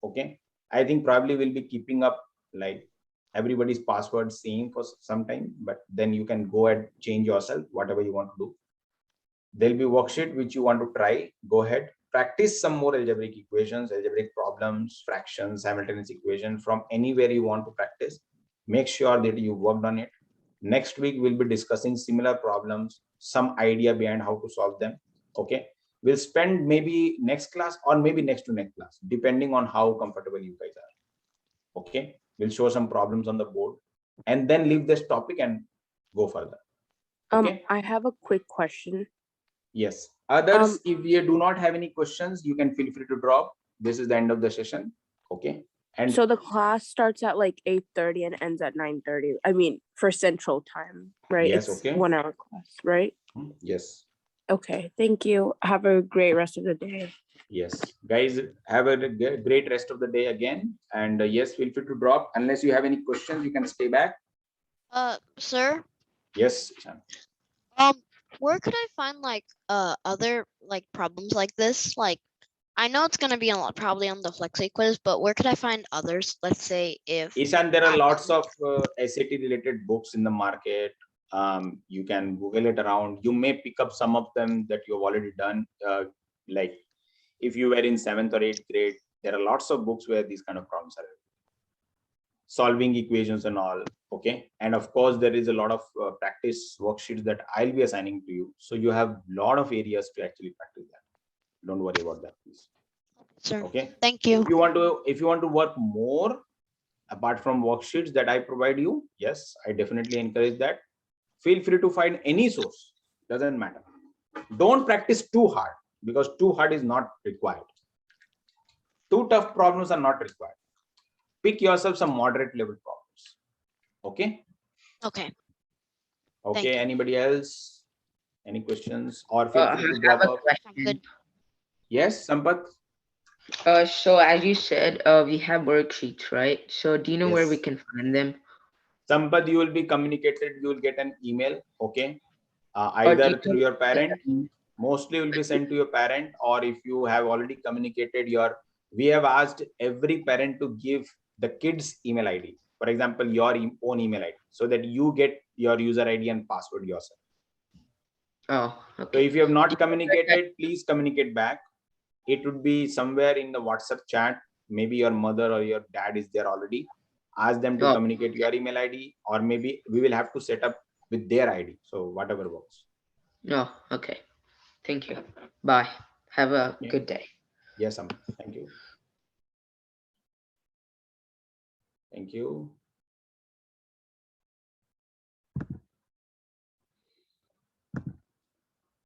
Speaker 1: Okay. I think probably we'll be keeping up like everybody's password same for some time, but then you can go and change yourself, whatever you want to do. There'll be worksheet which you want to try. Go ahead, practice some more algebraic equations, algebraic problems, fractions, simultaneous equation from anywhere you want to practice. Make sure that you worked on it. Next week we'll be discussing similar problems, some idea behind how to solve them. Okay, we'll spend maybe next class or maybe next to next class, depending on how comfortable you guys are. Okay, we'll show some problems on the board and then leave this topic and go further. Okay.
Speaker 2: I have a quick question.
Speaker 1: Yes. Others, if you do not have any questions, you can feel free to drop. This is the end of the session. Okay. And
Speaker 2: so the class starts at like 8:30 and ends at 9:30. I mean, for Central Time, right?
Speaker 1: Yes,
Speaker 2: it's
Speaker 1: okay.
Speaker 2: 1 hour class, right?
Speaker 1: Yes.
Speaker 2: Okay, thank you. Have a great rest of the day.
Speaker 1: Yes, guys, have a great rest of the day again. And yes, feel free to drop. Unless you have any questions, you can stay back.
Speaker 13: Sir,
Speaker 1: Yes, Ishan.
Speaker 13: where could I find like other like problems like this? Like, I know it's gonna be on probably on the Flexi quiz, but where could I find others? Let's say if
Speaker 1: Ishan, there are lots of SAT related books in the market. You can Google it around. You may pick up some of them that you've already done. Like if you were in 7th or 8th grade, there are lots of books where these kind of problems are solving equations and all. Okay. And of course, there is a lot of practice worksheets that I'll be assigning to you. So you have a lot of areas to actually practice that. Don't worry about that, please.
Speaker 13: Sir,
Speaker 1: Okay.
Speaker 13: thank you.
Speaker 1: If you want to work more apart from worksheets that I provide you, yes, I definitely encourage that. Feel free to find any source. Doesn't matter. Don't practice too hard because too hard is not required. Too tough problems are not required. Pick yourself some moderate level problems. Okay.
Speaker 13: Okay.
Speaker 1: Okay. Anybody else? Any questions? Or
Speaker 7: I
Speaker 1: feel free to drop
Speaker 7: have a
Speaker 1: off.
Speaker 7: question.
Speaker 1: Yes, Sampath.
Speaker 7: So as you said, we have worksheets, right? So do you know where we
Speaker 1: Yes.
Speaker 7: can find them?
Speaker 1: Sampath, you will be communicated. You will get an email. Okay.
Speaker 7: Or do you
Speaker 1: Either
Speaker 7: know
Speaker 1: through your
Speaker 7: where we
Speaker 1: parent, mostly will be sent to your parent, or if you have already communicated we have asked every parent to give the kids email ID, for example, your own email ID, so that you get your user ID and password yourself.
Speaker 7: Oh,
Speaker 1: So
Speaker 7: okay.
Speaker 1: if you have not communicated, please communicate back. It would be somewhere in the WhatsApp chat. Maybe your mother or your dad is there already. Ask them to
Speaker 7: Oh.
Speaker 1: communicate your email ID, or maybe we will have to set up with their ID. So whatever works.
Speaker 7: Oh, okay. Thank you. Bye. Have a good day.
Speaker 1: Yes, thank you. Thank you.